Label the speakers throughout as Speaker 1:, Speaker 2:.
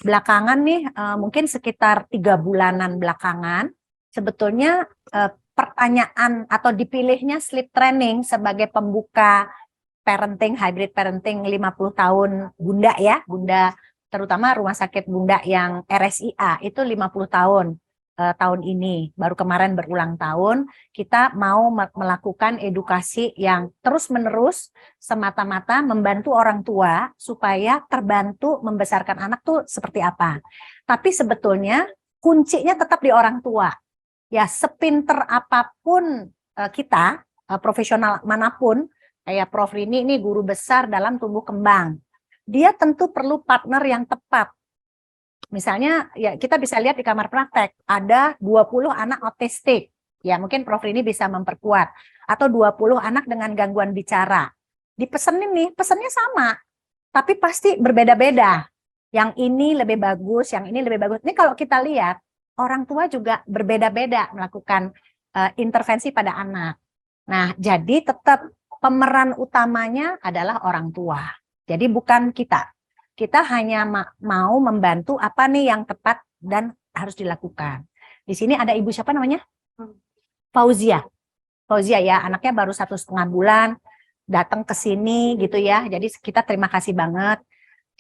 Speaker 1: belakangan nih, mungkin sekitar 3 bulanan belakangan, sebetulnya pertanyaan atau dipilihnya sleep training sebagai pembuka parenting, hybrid parenting 50 tahun Bunda ya, Bunda terutama rumah sakit Bunda yang RSIA itu 50 tahun. Tahun ini, baru kemarin berulang tahun, kita mau melakukan edukasi yang terus-menerus semata-mata membantu orang tua supaya terbantu membesarkan anak tuh seperti apa. Tapi sebetulnya kuncinya tetap di orang tua. Ya, sepinter apapun kita, profesional manapun, kayak Prof Rini ini guru besar dalam tumbuh kembang. Dia tentu perlu partner yang tepat. Misalnya ya kita bisa lihat di kamar praktek ada 20 anak autistik. Ya mungkin Prof Rini bisa memperkuat. Atau 20 anak dengan gangguan bicara. Dipesenin nih, pesennya sama. Tapi pasti berbeda-beda. Yang ini lebih bagus, yang ini lebih bagus. Ini kalau kita lihat, orang tua juga berbeda-beda melakukan intervensi pada anak. Nah, jadi tetap pemeran utamanya adalah orang tua. Jadi bukan kita. Kita hanya mau membantu apa nih yang tepat dan harus dilakukan. Di sini ada ibu siapa namanya? Fauzia. Fauzia ya, anaknya baru 1,5 bulan, datang ke sini gitu ya. Jadi kita terima kasih banget.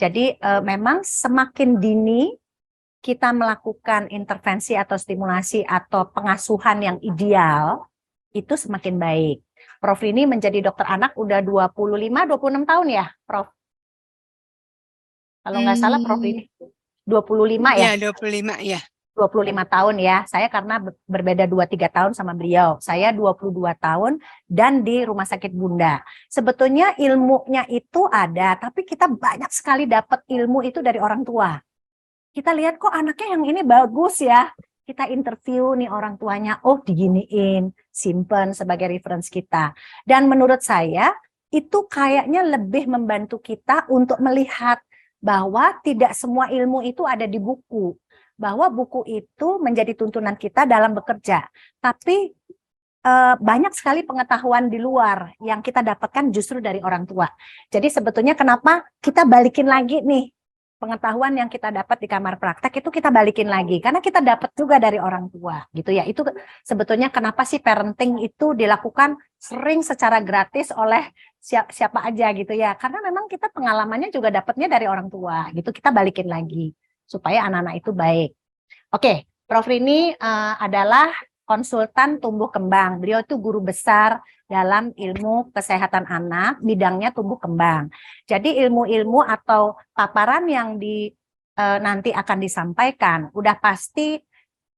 Speaker 1: Jadi memang semakin dini kita melakukan intervensi atau stimulasi atau pengasuhan yang ideal, itu semakin baik. Prof ini menjadi dokter anak udah 25-26 tahun ya, Prof? Kalau nggak salah Prof ini 25 ya?
Speaker 2: Iya, 25 ya.
Speaker 1: 25 tahun ya. Saya karena berbeda 2-3 tahun sama beliau. Saya 22 tahun dan di Rumah Sakit Bunda. Sebetulnya ilmunya itu ada, tapi kita banyak sekali dapat ilmu itu dari orang tua. Kita lihat kok anaknya yang ini bagus ya. Kita interview nih orang tuanya, oh diginiin, simpen sebagai reference kita. Dan menurut saya itu kayaknya lebih membantu kita untuk melihat bahwa tidak semua ilmu itu ada di buku. Bahwa buku itu menjadi tuntunan kita dalam bekerja. Tapi banyak sekali pengetahuan di luar yang kita dapatkan justru dari orang tua. Jadi sebetulnya kenapa kita balikin lagi nih pengetahuan yang kita dapat di kamar praktek itu kita balikin lagi. Karena kita dapat juga dari orang tua gitu ya. Itu sebetulnya kenapa sih parenting itu dilakukan sering secara gratis oleh siapa aja gitu ya. Karena memang kita pengalamannya juga dapatnya dari orang tua gitu. Kita balikin lagi supaya anak-anak itu baik. Oke, Prof Rini adalah konsultan tumbuh kembang. Beliau itu guru besar dalam ilmu kesehatan anak, bidangnya tumbuh kembang. Jadi ilmu-ilmu atau paparan yang nanti akan disampaikan udah pasti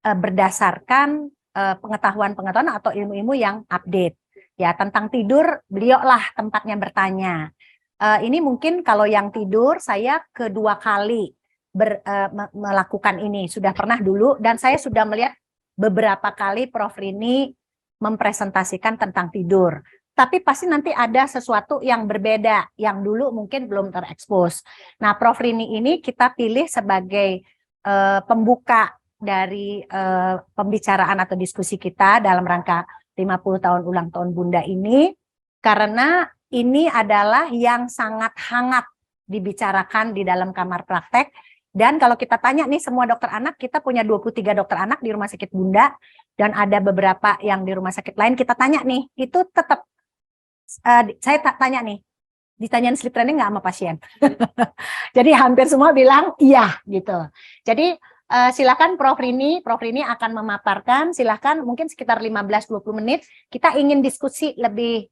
Speaker 1: berdasarkan pengetahuan-pengetahuan atau ilmu-ilmu yang update. Ya, tentang tidur beliau lah tempatnya bertanya. Ini mungkin kalau yang tidur saya kedua kali melakukan ini. Sudah pernah dulu dan saya sudah melihat beberapa kali Prof Rini mempresentasikan tentang tidur. Tapi pasti nanti ada sesuatu yang berbeda, yang dulu mungkin belum terekspos. Nah, Prof Rini ini kita pilih sebagai pembuka dari pembicaraan atau diskusi kita dalam rangka 50 tahun ulang tahun Bunda ini, karena ini adalah yang sangat hangat dibicarakan di dalam kamar praktek. Dan kalau kita tanya nih semua dokter anak, kita punya 23 dokter anak di Rumah Sakit Bunda, dan ada beberapa yang di rumah sakit lain, kita tanya nih, itu tetap, saya tanya nih, ditanyain sleep training nggak sama pasien? Jadi hampir semua bilang iya gitu. Jadi silakan Prof Rini akan memaparkan, silakan mungkin sekitar 15-20 menit, kita ingin diskusi lebih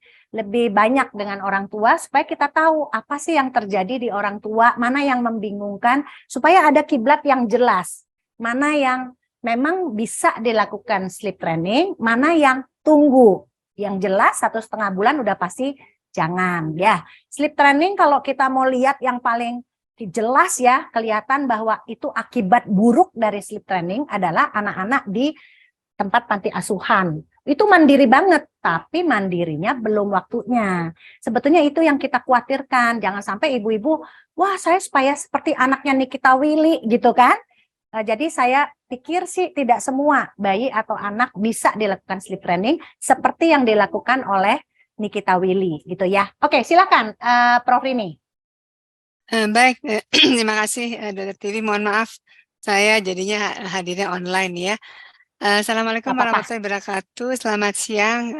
Speaker 1: banyak dengan orang tua supaya kita tahu apa sih yang terjadi di orang tua, mana yang membingungkan, supaya ada kiblat yang jelas, mana yang memang bisa dilakukan sleep training, mana yang tunggu, yang jelas 1,5 bulan udah pasti jangan ya. Sleep training kalau kita mau lihat yang paling jelas ya, kelihatan bahwa itu akibat buruk dari sleep training adalah anak-anak di tempat panti asuhan. Itu mandiri banget, tapi mandirinya belum waktunya. Sebetulnya itu yang kita khawatirkan. Jangan sampai ibu-ibu, wah saya supaya seperti anaknya Nikita Willy gitu kan. Jadi saya pikir sih tidak semua bayi atau anak bisa dilakukan sleep training seperti yang dilakukan oleh Nikita Willy gitu ya. Oke, silakan Prof Rini.
Speaker 2: Baik, terima kasih, Dokter Tivi. Mohon maaf, saya jadinya hadirnya online ya. Assalamualaikum
Speaker 1: Gak apa-apa.
Speaker 2: warahmatullahi wabarakatuh. Selamat siang,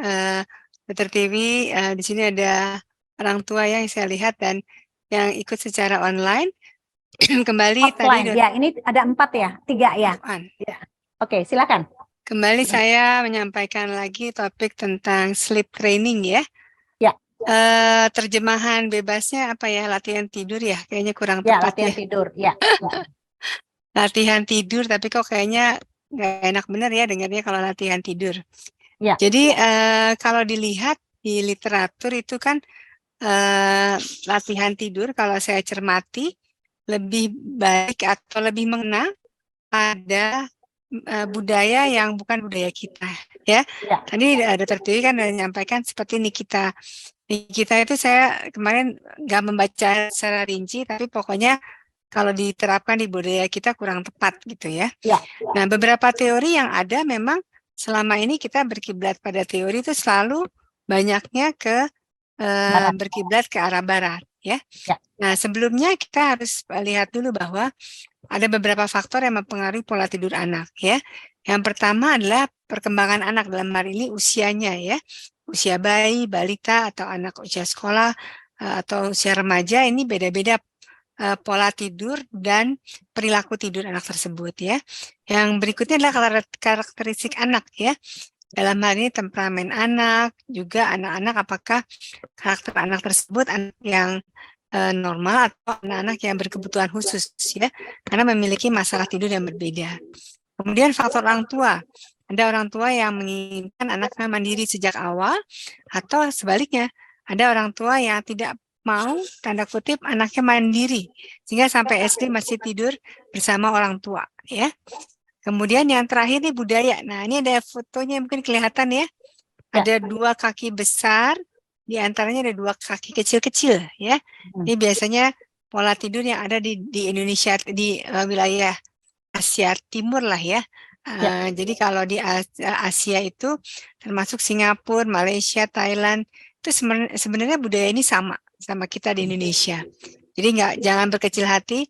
Speaker 2: Dokter Tivi. Di sini ada orang tua yang saya lihat dan yang ikut secara online. Kembali tadi
Speaker 1: Offline. Ya, ini ada 4 ya, 3 ya.
Speaker 2: Dokter.
Speaker 1: Ya. Oke, silakan.
Speaker 2: Kembali saya menyampaikan lagi topik tentang sleep training ya.
Speaker 1: Ya,
Speaker 2: Terjemahan bebasnya apa ya? Latihan tidur ya? Kayaknya kurang
Speaker 1: ya
Speaker 2: tepat
Speaker 1: latihan
Speaker 2: ya.
Speaker 1: tidur. Ya, ya,
Speaker 2: Latihan tidur, tapi kok kayaknya nggak enak bener ya dengarnya kalau latihan tidur.
Speaker 1: ya,
Speaker 2: Jadi kalau dilihat di literatur itu kan latihan tidur kalau saya cermati lebih baik atau lebih mengena pada budaya yang bukan budaya kita ya.
Speaker 1: ya,
Speaker 2: Tadi Dokter Dewi kan sudah menyampaikan seperti Nikita. Nikita itu saya kemarin nggak membaca secara rinci, tapi pokoknya kalau diterapkan di budaya kita kurang tepat gitu ya.
Speaker 1: ya,
Speaker 2: Nah, beberapa teori yang ada memang selama ini kita berkiblat pada teori itu selalu banyaknya ke
Speaker 1: barat.
Speaker 2: berkiblat ke arah barat ya.
Speaker 1: Ya,
Speaker 2: Nah, sebelumnya kita harus lihat dulu bahwa ada beberapa faktor yang mempengaruhi pola tidur anak ya. Yang pertama adalah perkembangan anak, dalam hal ini usianya ya. Usia bayi, balita atau anak usia sekolah atau usia remaja ini beda-beda pola tidur dan perilaku tidur anak tersebut ya. Yang berikutnya adalah karakteristik anak ya. Dalam hal ini temperamen anak, juga anak-anak apakah karakter anak tersebut anak yang normal atau anak-anak yang berkebutuhan khusus ya, karena memiliki masalah tidur yang berbeda. Kemudian faktor orang tua. Ada orang tua yang menginginkan anaknya mandiri sejak awal, atau sebaliknya, ada orang tua yang tidak mau, tanda kutip, anaknya mandiri, sehingga sampai SD masih tidur bersama orang tua. Ya. Kemudian yang terakhir nih budaya. Nah, ini ada fotonya mungkin kelihatan ya.
Speaker 1: ya.
Speaker 2: Ada 2 kaki besar, di antaranya ada 2 kaki kecil-kecil ya.
Speaker 1: Hmm.
Speaker 2: Ini biasanya pola tidur yang ada di Indonesia, di wilayah Asia Timur lah ya.
Speaker 1: Ya,
Speaker 2: Jadi kalau di Asia itu termasuk Singapura, Malaysia, Thailand, itu sebenarnya budaya ini sama kita di Indonesia. Jadi jangan berkecil hati.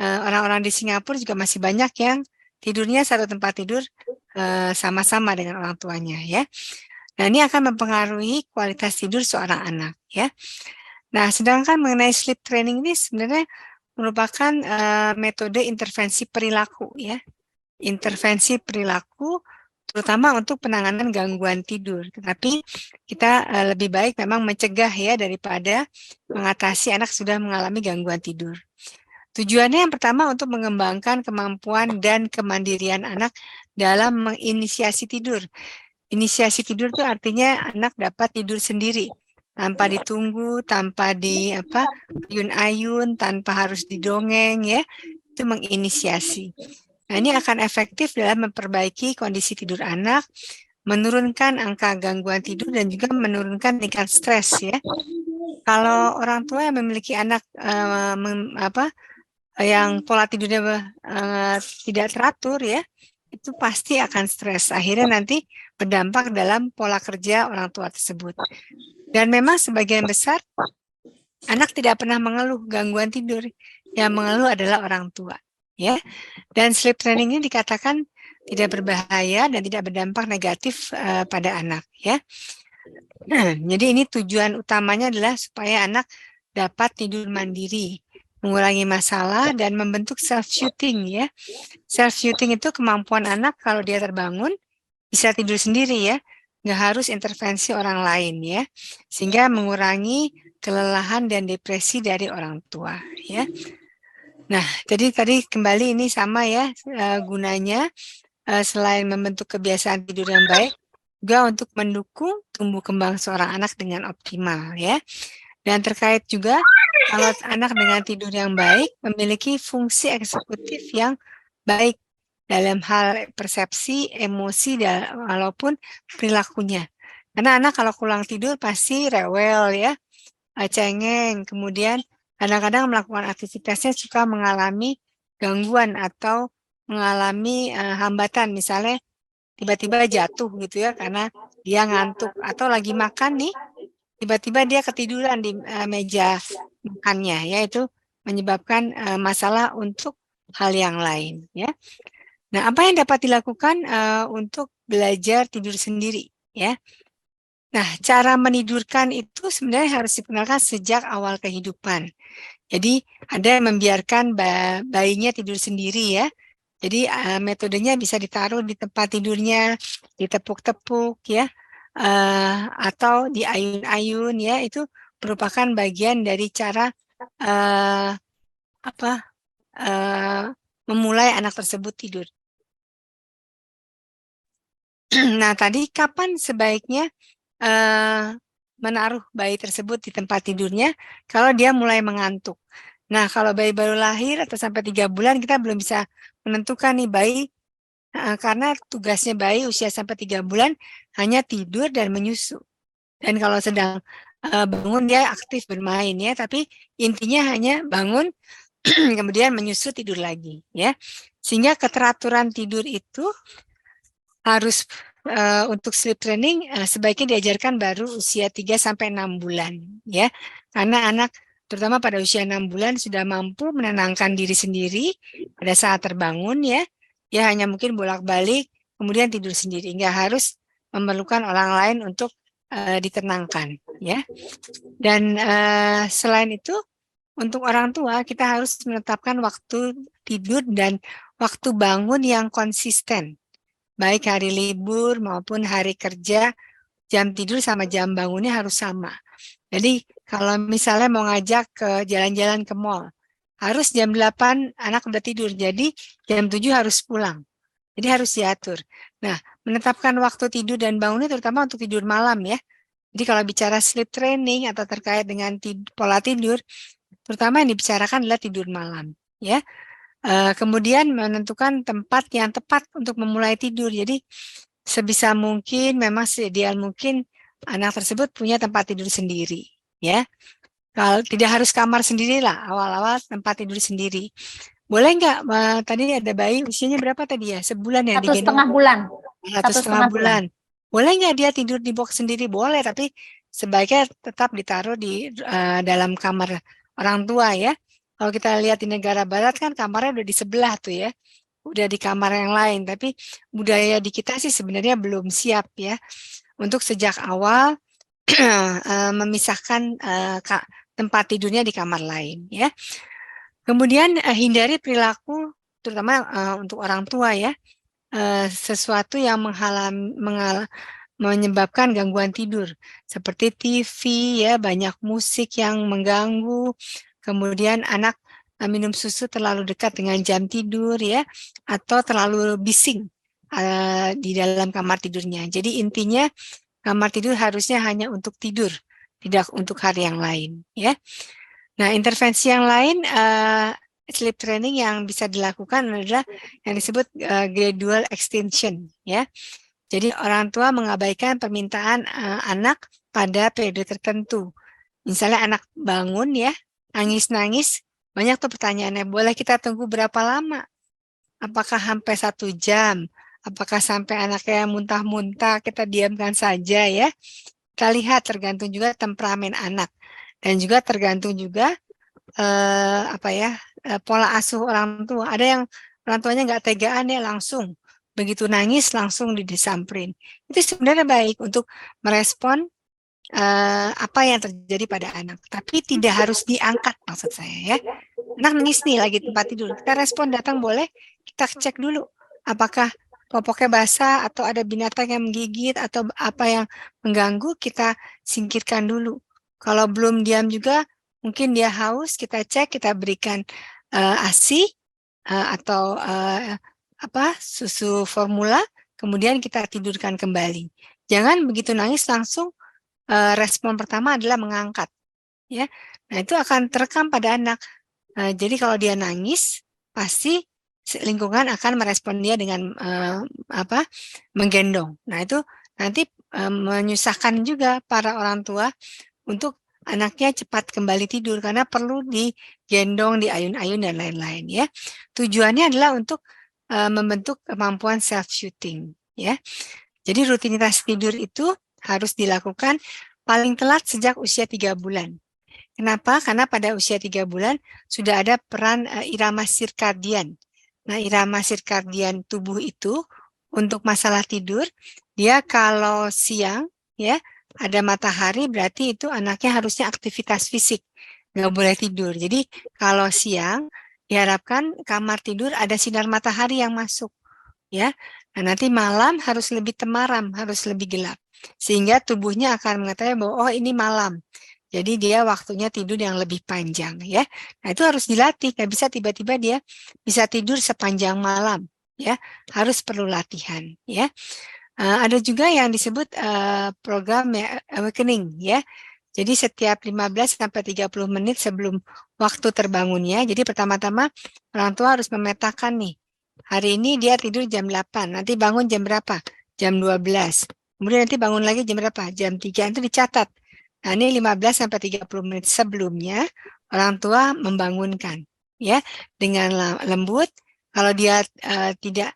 Speaker 2: Orang-orang di Singapura juga masih banyak yang tidurnya satu tempat tidur sama-sama dengan orang tuanya ya. Nah, ini akan mempengaruhi kualitas tidur seorang anak ya. Nah, sedangkan mengenai sleep training ini sebenarnya merupakan metode intervensi perilaku ya. Intervensi perilaku terutama untuk penanganan gangguan tidur. Tetapi kita lebih baik memang mencegah ya daripada mengatasi anak sudah mengalami gangguan tidur. Tujuannya yang pertama untuk mengembangkan kemampuan dan kemandirian anak dalam menginisiasi tidur. Inisiasi tidur itu artinya anak dapat tidur sendiri tanpa ditunggu, tanpa ayun-ayun, tanpa harus didongeng ya. Itu menginisiasi. Nah, ini akan efektif dalam memperbaiki kondisi tidur anak, menurunkan angka gangguan tidur dan juga menurunkan tingkat stres ya. Kalau orang tua yang memiliki anak yang pola tidurnya tidak teratur ya, itu pasti akan stres. Akhirnya nanti berdampak dalam pola kerja orang tua tersebut. Dan memang sebagian besar anak tidak pernah mengeluh gangguan tidur. Yang mengeluh adalah orang tua, ya. Dan sleep training ini dikatakan tidak berbahaya dan tidak berdampak negatif pada anak, ya. Jadi ini tujuan utamanya adalah supaya anak dapat tidur mandiri, mengurangi masalah dan membentuk self shooting ya. Self shooting itu kemampuan anak kalau dia terbangun bisa tidur sendiri ya, nggak harus intervensi orang lain ya, sehingga mengurangi kelelahan dan depresi dari orang tua ya. Nah, jadi tadi kembali ini sama ya gunanya selain membentuk kebiasaan tidur yang baik, juga untuk mendukung tumbuh kembang seorang anak dengan optimal ya. Dan terkait juga kalau anak dengan tidur yang baik memiliki fungsi eksekutif yang baik dalam hal persepsi, emosi, dan walaupun perilakunya. Karena anak kalau kurang tidur pasti rewel ya, cengeng, kemudian kadang-kadang melakukan aktivitasnya suka mengalami gangguan atau mengalami hambatan, misalnya tiba-tiba jatuh gitu ya karena dia ngantuk atau lagi makan nih tiba-tiba dia ketiduran di meja makannya, yaitu menyebabkan masalah untuk hal yang lain, ya. Nah, apa yang dapat dilakukan untuk belajar tidur sendiri, ya? Nah, cara menidurkan itu sebenarnya harus dikenalkan sejak awal kehidupan. Jadi ada yang membiarkan bayinya tidur sendiri, ya. Jadi metodenya bisa ditaruh di tempat tidurnya, ditepuk-tepuk, ya, atau diayun-ayun, ya. Itu merupakan bagian dari cara eh, apa memulai anak tersebut tidur. Nah, tadi kapan sebaiknya menaruh bayi tersebut di tempat tidurnya kalau dia mulai mengantuk. Nah, kalau bayi baru lahir atau sampai 3 bulan kita belum bisa menentukan nih bayi karena tugasnya bayi usia sampai 3 bulan hanya tidur dan menyusu. Dan kalau sedang bangun dia aktif bermain, ya, tapi intinya hanya bangun kemudian menyusu tidur lagi, ya. Sehingga keteraturan tidur itu harus untuk sleep training sebaiknya diajarkan baru usia 3 sampai 6 bulan, ya. Karena anak terutama pada usia 6 bulan sudah mampu menenangkan diri sendiri pada saat terbangun, ya. Dia hanya mungkin bolak-balik kemudian tidur sendiri, nggak harus memerlukan orang lain untuk ditenangkan, ya. Dan selain itu untuk orang tua kita harus menetapkan waktu tidur dan waktu bangun yang konsisten. Baik hari libur maupun hari kerja, jam tidur sama jam bangunnya harus sama. Jadi kalau misalnya mau ngajak ke jalan-jalan ke mall, harus jam 8 anak udah tidur, jadi jam 7 harus pulang. Jadi harus diatur. Nah, menetapkan waktu tidur dan bangunnya terutama untuk tidur malam, ya. Jadi kalau bicara sleep training atau terkait dengan pola tidur, terutama yang dibicarakan adalah tidur malam, ya. Kemudian menentukan tempat yang tepat untuk memulai tidur. Jadi sebisa mungkin memang seideal mungkin anak tersebut punya tempat tidur sendiri, ya. Kalau tidak harus kamar sendiri lah, awal-awal tempat tidur sendiri. Boleh nggak, tadi ada bayi usianya berapa tadi ya? Sebulan ya
Speaker 1: 1,5
Speaker 2: digendong?
Speaker 1: bulan.
Speaker 2: 1,5 bulan. Boleh nggak dia tidur di box sendiri? Boleh, tapi sebaiknya tetap ditaruh di dalam kamar orang tua, ya. Kalau kita lihat di negara barat kan kamarnya udah di sebelah tuh, ya. Udah di kamar yang lain, tapi budaya di kita sih sebenarnya belum siap, ya. Untuk sejak awal memisahkan tempat tidurnya di kamar lain, ya. Kemudian hindari perilaku terutama untuk orang tua, ya. Sesuatu yang menyebabkan gangguan tidur seperti TV, ya, banyak musik yang mengganggu, kemudian anak minum susu terlalu dekat dengan jam tidur, ya, atau terlalu bising di dalam kamar tidurnya. Jadi intinya kamar tidur harusnya hanya untuk tidur, tidak untuk hari yang lain, ya. Nah, intervensi yang lain sleep training yang bisa dilakukan adalah yang disebut gradual extension, ya. Jadi orang tua mengabaikan permintaan anak pada periode tertentu. Misalnya anak bangun, ya, nangis-nangis, banyak tuh pertanyaannya, boleh kita tunggu berapa lama? Apakah sampai 1 jam? Apakah sampai anaknya muntah-muntah, kita diamkan saja, ya? Kita lihat tergantung juga temperamen anak. Dan juga tergantung juga pola asuh orang tua. Ada yang orang tuanya nggak tegaan, ya, langsung begitu nangis langsung disamperin. Itu sebenarnya baik untuk merespon apa yang terjadi pada anak, tapi tidak harus diangkat maksud saya, ya. Anak nangis nih lagi tempat tidur, kita respon datang boleh, kita cek dulu apakah popoknya basah atau ada binatang yang menggigit atau apa yang mengganggu, kita singkirkan dulu. Kalau belum diam juga, mungkin dia haus, kita cek, kita berikan ASI atau susu formula, kemudian kita tidurkan kembali. Jangan begitu nangis langsung respon pertama adalah mengangkat, ya. Nah, itu akan terekam pada anak. Jadi kalau dia nangis, pasti lingkungan akan merespon dia dengan menggendong. Nah, itu nanti menyusahkan juga para orang tua untuk anaknya cepat kembali tidur karena perlu digendong, diayun-ayun dan lain-lain, ya. Tujuannya adalah untuk membentuk kemampuan self-shooting, ya. Jadi rutinitas tidur itu harus dilakukan paling telat sejak usia 3 bulan. Kenapa? Karena pada usia 3 bulan sudah ada peran irama sirkadian. Nah, irama sirkadian tubuh itu untuk masalah tidur, dia kalau siang ya ada matahari berarti itu anaknya harusnya aktivitas fisik, nggak boleh tidur. Jadi kalau siang diharapkan kamar tidur ada sinar matahari yang masuk ya. Nah, nanti malam harus lebih temaram, harus lebih gelap. Sehingga tubuhnya akan mengetahui bahwa oh ini malam. Jadi dia waktunya tidur yang lebih panjang ya. Nah, itu harus dilatih. Nggak bisa tiba-tiba dia bisa tidur sepanjang malam ya. Harus perlu latihan ya. Ada juga yang disebut program ya, awakening ya. Jadi setiap 15 sampai 30 menit sebelum waktu terbangunnya. Jadi pertama-tama orang tua harus memetakan nih. Hari ini dia tidur jam 8, nanti bangun jam berapa? Jam 12. Kemudian nanti bangun lagi jam berapa? Jam 3, itu dicatat. Nah, ini 15 sampai 30 menit sebelumnya orang tua membangunkan ya dengan lembut. Kalau dia tidak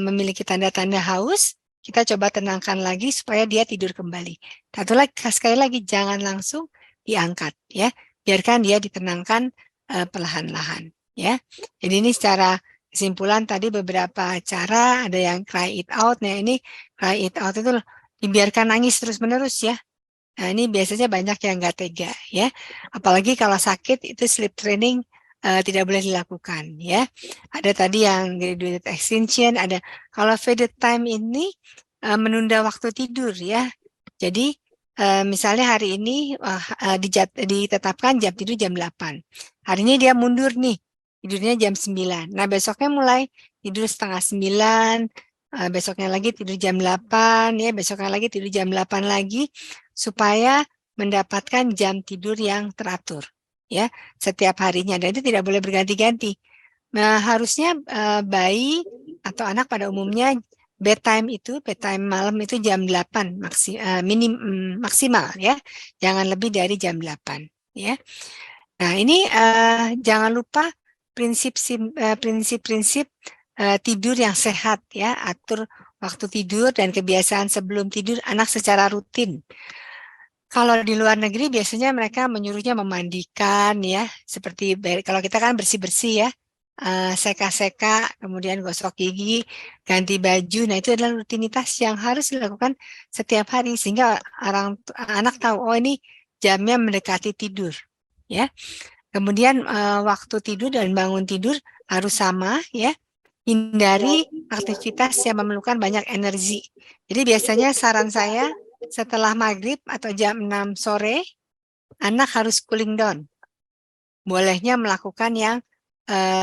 Speaker 2: memiliki tanda-tanda haus, kita coba tenangkan lagi supaya dia tidur kembali. Satu lagi, sekali lagi jangan langsung diangkat ya. Biarkan dia ditenangkan perlahan-lahan ya. Jadi ini secara kesimpulan tadi beberapa cara, ada yang cry it out. Nah, ini cry it out itu dibiarkan nangis terus-menerus ya. Nah, ini biasanya banyak yang nggak tega ya. Apalagi kalau sakit itu sleep training tidak boleh dilakukan ya. Ada tadi yang graduated extension, ada kalau faded time ini menunda waktu tidur ya. Jadi misalnya hari ini ditetapkan jam tidur jam 8. Hari ini dia mundur nih, tidurnya jam 9. Nah, besoknya mulai tidur setengah 9, besoknya lagi tidur jam 8 ya, besoknya lagi tidur jam 8 lagi supaya mendapatkan jam tidur yang teratur ya setiap harinya, dan itu tidak boleh berganti-ganti. Nah, harusnya bayi atau anak pada umumnya bedtime malam itu jam 8 maksimal ya. Jangan lebih dari jam 8 ya. Nah, ini jangan lupa prinsip-prinsip tidur yang sehat ya, atur waktu tidur dan kebiasaan sebelum tidur anak secara rutin. Kalau di luar negeri biasanya mereka menyuruhnya memandikan ya, seperti kalau kita kan bersih-bersih ya, seka-seka, kemudian gosok gigi, ganti baju. Nah, itu adalah rutinitas yang harus dilakukan setiap hari sehingga anak tahu oh ini jamnya mendekati tidur ya. Kemudian waktu tidur dan bangun tidur harus sama ya. Hindari aktivitas yang memerlukan banyak energi. Jadi biasanya saran saya setelah maghrib atau jam 6 sore, anak harus cooling down. Bolehnya melakukan yang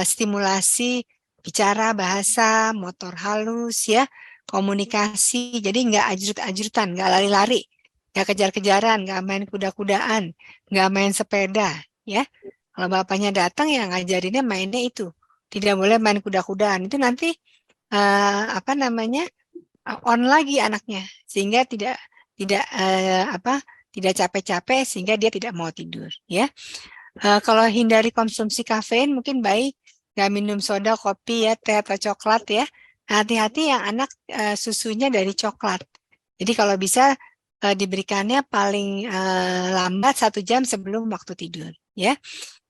Speaker 2: stimulasi bicara, bahasa, motor halus ya, komunikasi. Jadi nggak ajrut-ajrutan, nggak lari-lari, nggak kejar-kejaran, nggak main kuda-kudaan, nggak main sepeda ya. Kalau bapaknya datang yang ngajarinnya mainnya itu. Tidak boleh main kuda-kudaan. Itu nanti on lagi anaknya sehingga tidak capek-capek sehingga dia tidak mau tidur ya. Kalau hindari konsumsi kafein mungkin baik nggak minum soda, kopi ya, teh atau coklat ya. Hati-hati yang anak susunya dari coklat. Jadi kalau bisa diberikannya paling lambat 1 jam sebelum waktu tidur ya.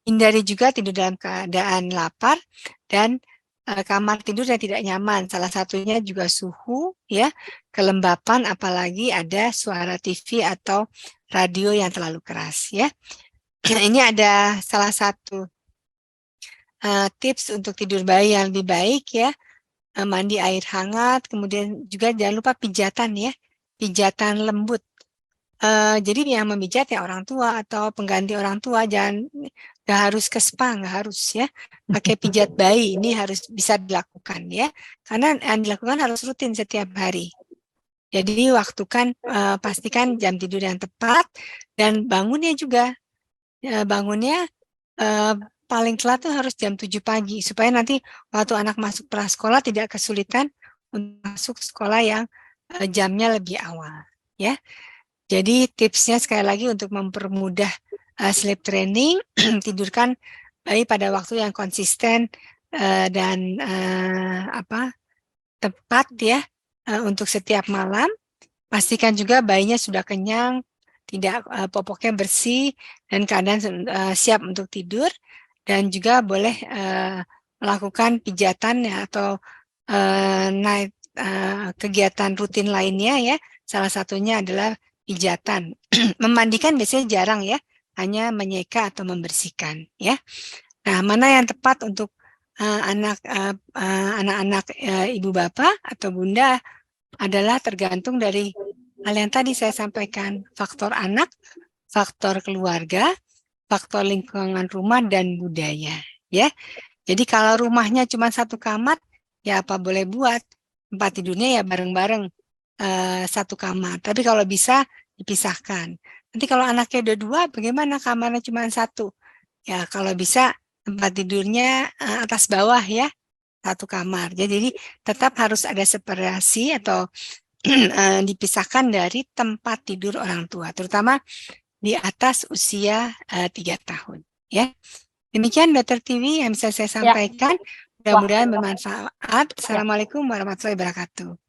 Speaker 2: Hindari juga tidur dalam keadaan lapar dan kamar tidur yang tidak nyaman. Salah satunya juga suhu, ya, kelembapan, apalagi ada suara TV atau radio yang terlalu keras, ya. Ini ada salah satu tips untuk tidur bayi yang lebih baik, ya. Mandi air hangat, kemudian juga jangan lupa pijatan, ya, pijatan lembut. Jadi yang memijat ya orang tua atau pengganti orang tua, nggak harus ke spa, nggak harus ya, pakai pijat bayi ini harus bisa dilakukan ya, karena yang dilakukan harus rutin setiap hari. Jadi waktukan pastikan jam tidur yang tepat dan bangunnya juga, bangunnya paling telat tuh harus jam 7 pagi supaya nanti waktu anak masuk prasekolah tidak kesulitan untuk masuk sekolah yang jamnya lebih awal ya. Jadi tipsnya sekali lagi untuk mempermudah sleep training, tidurkan bayi pada waktu yang konsisten dan tepat ya untuk setiap malam. Pastikan juga bayinya sudah kenyang tidak popoknya bersih dan keadaan siap untuk tidur, dan juga boleh melakukan pijatan ya, atau kegiatan rutin lainnya ya. Salah satunya adalah pijatan. Memandikan biasanya jarang ya, hanya menyeka atau membersihkan ya. Nah, mana yang tepat untuk anak-anak ibu bapak atau bunda adalah tergantung dari hal yang tadi saya sampaikan, faktor anak, faktor keluarga, faktor lingkungan rumah, dan budaya ya. Jadi kalau rumahnya cuma satu kamar, ya apa boleh buat, tempat tidurnya ya bareng-bareng satu kamar. Tapi kalau bisa dipisahkan. Nanti kalau anaknya ada dua, bagaimana kamarnya cuma satu? Ya kalau bisa tempat tidurnya atas bawah ya, satu kamar. Jadi tetap harus ada separasi atau dipisahkan dari tempat tidur orang tua, terutama di atas usia 3 tahun ya. Demikian Dr. Tiwi yang bisa saya
Speaker 1: Ya,
Speaker 2: sampaikan.
Speaker 1: wah,
Speaker 2: Mudah-mudahan bermanfaat. Assalamualaikum warahmatullahi wabarakatuh.